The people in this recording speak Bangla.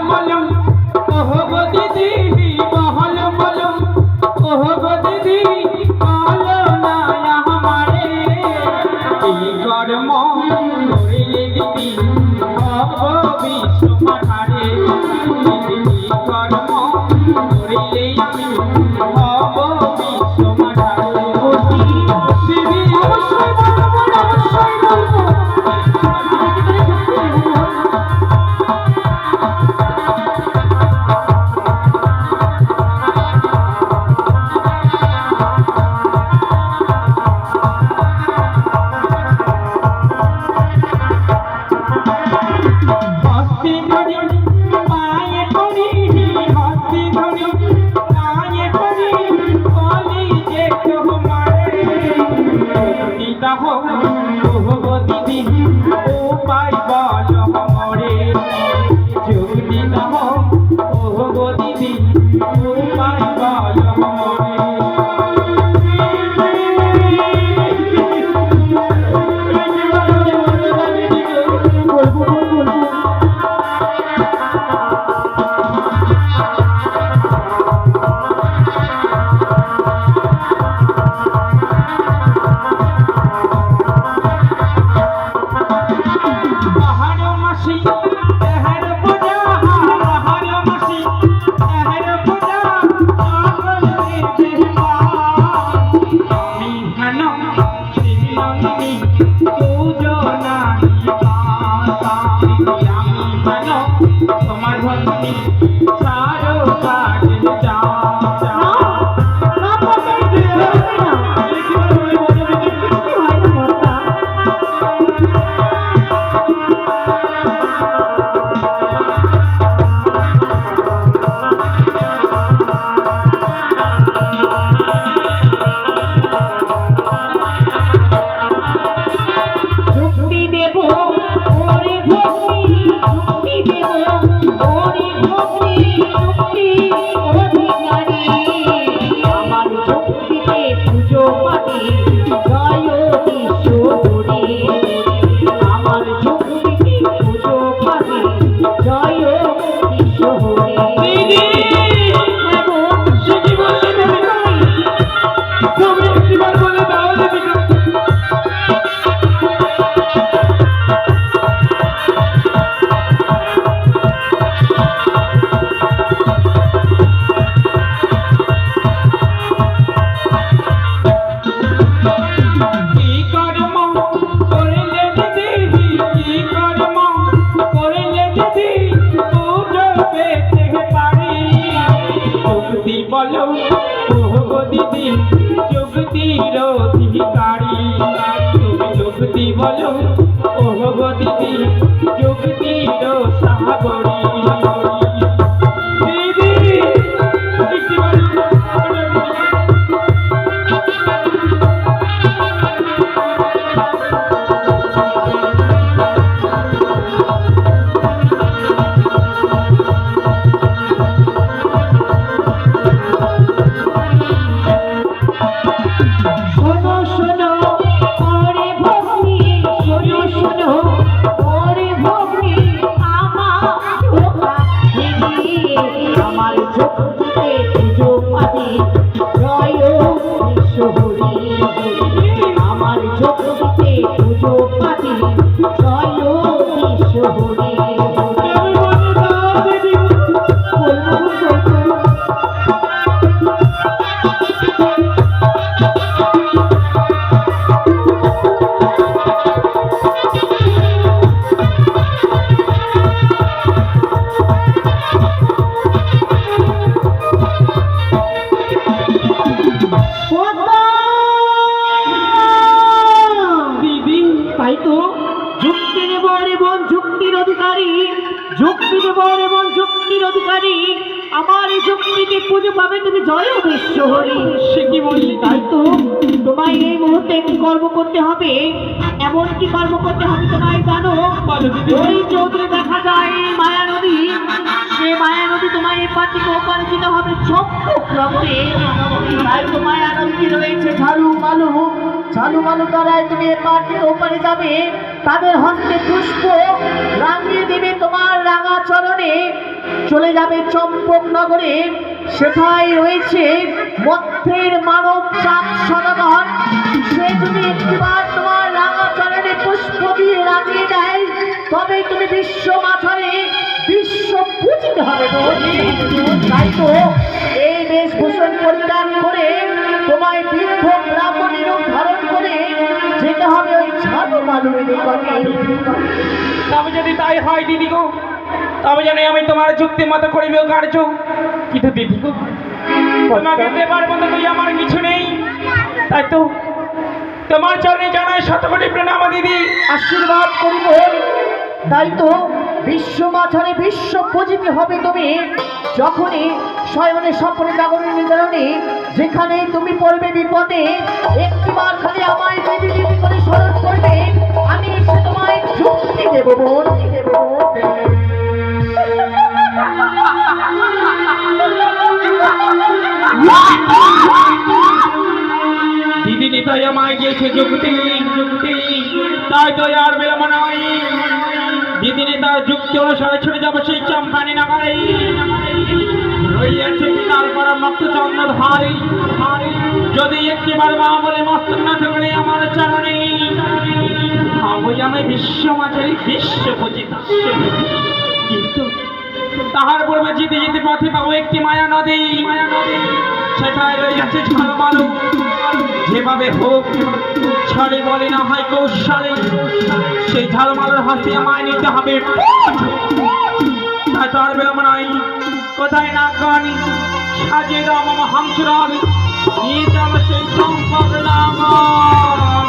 মলম ওহ গো দিদি বহল মলম ওহ গো দিদি আলো না আমারে এই কর্ম করিলে দিদি হব বিশ্ব মাঠারে এই কর্ম করিলে আমি হব বিশ্ব মাঠারে দিদি অবশ্যই বলবো অবশ্যই বলবো বলো ওহ গো দিদি যোগতির অধিকারী তুমি যোগতি বলো ওহ গো দিদি যোগতির সাগরী আমার এই যুক্তিকে পুজো পাবে তুমি জয় বিশ্বহরি সে কি বললি তাই তো তোমায় এই মুহূর্তে একটি কর্ম করতে হবে এমন কি কর্ম করতে হবে তোমায় জানো ওই চৌধুরী দেখা যায় মায়া নদী সে মায়া নদী তোমায় এই পার্টিকে ওপারে যেতে হবে চক্রক্রমে তাই তো মায়া নদী রয়েছে ঝালু মালু দ্বারায় তুমি এই পার্টিকে ওপারে যাবে তাদের হস্তে পুষ্প রাঙিয়ে দেবে তোমার রাঙা চরণে চলে যাবে চম্পক নগরে। সেটাই রয়েছে মধ্যের মানব চাঁদ সদাগর। সে যদি একটিবার তোমার রাঙা চরণে পুষ্প দিয়ে রাজিয়ে দেয়, তবে তুমি বিশ্ব মাঝারে বিশ্ব পূজিত হবে। তাই তো এই বেশভূষণ পরিধান করে তোমায় বৃদ্ধ ব্রাহ্মণের রূপ ধারণ করে যেতে হবে ওই ঝাড়ু মালুমের নিকটে। তবে যদি তাই হয় দিদি গো, তবে জানি আমি তোমার যুক্তি মতো করিব কার্য। কিন্তু দিদি গো, তোমাকে দেবার মতো তুই আমার কিছু নেই। তাই তো তোমার চরণে জানাই শতকোটি প্রণাম দিদি। আশীর্বাদ করিব। তাই তো বিশ্ব মাঝারে বিশ্ব পূজিত হবে তুমি যখনই শয়নে স্বপ্নে জাগরণে নিদারণে যেখানেই তুমি পড়বে বিপদে, একটিবার খালি আমায় দিদি দিদি করে স্মরণ করবে, আমি এসে তোমায় যুক্তি দেব বোন, দেব। দিদি নিতাই আমায় দিয়েছে যুক্তি, তাই তো আর বিলম্ব নয়। দিদি নেতার যুক্তি অনুসারে ছুটে যাবো সেই চম্পানি নগরে। রইয়াছে পিতার পর মক্ত চন্দ্র ধারি, যদি একটিবার মা বলে মস্তক না থাকলে আমার চরণে হবই আমি বিশ্ব মাঝারি বিশ্ব পূজিত। কিন্তু তাহার পূর্বে যেতে যেতে পথে পাবো একটি মায়া নদী। সেটাই রয়েছে ঝলমালো। যেভাবে হোক ছড়ে বলে না হয় কৌশলে, সেই ঝলমালোর হাসি আমায় নিতে হবে। তাই তার বিলম্ব নাই, কোথায় না গানি সাজিয়ে দাও মামা হামচুরাল, নিয়ে যাবো সেই চম্পক নগর।